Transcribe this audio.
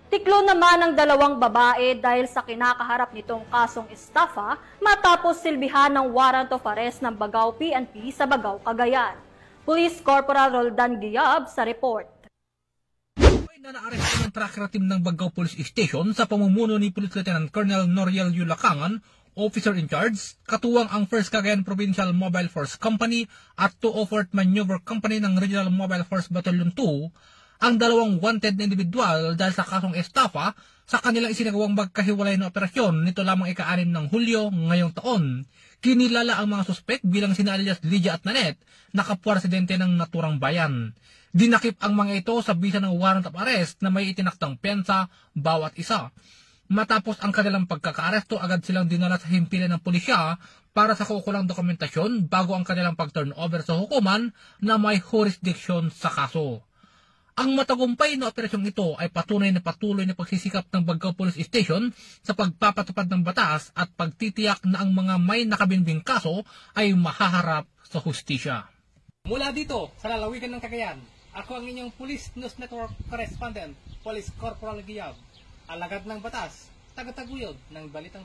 Tiklo naman ang dalawang babae dahil sa kinakaharap nitong kasong estafa matapos silbihan ng warrant of arrest ng Bagao PNP sa Bagao, Cagayan. Police Corporal Roldan Giab sa report. Na naaresto ng tracker team ng Bagao Police Station sa pamumuno ni Police Lieutenant Colonel Noriel Yulacangan, officer in charge, katuwang ang 1st Cagayan Provincial Mobile Force Company at 204th Maneuver Company ng Regional Mobile Force Battalion 2, ang dalawang wanted na individual dahil sa kasong estafa sa kanilang isinagawang magkahiwalay na operasyon nito lamang ika-6 ng Hulyo ngayong taon. Kinilala ang mga suspek bilang sina alias Lydia at Nanette na kapwa residente ng naturang bayan. Dinakip ang mga ito sa bisa ng warrant of arrest na may itinaktang pensa bawat isa. Matapos ang kanilang pagkakaaresto, agad silang dinala sa himpilan ng pulisya para sa kaukulang dokumentasyon bago ang kanilang pag-turnover sa hukuman na may jurisdiction sa kaso. Ang matagumpay na operasyong ito ay patunay na patuloy na pagsisikap ng Bagao Police Station sa pagpapatupad ng batas at pagtitiyak na ang mga may nakabinbing kaso ay mahaharap sa hustisya. Mula dito sa lalawigan ng Cagayan, ako ang inyong Police News Network Correspondent, Police Corporal Giab, alagad ng batas, tagataguyod ng balitang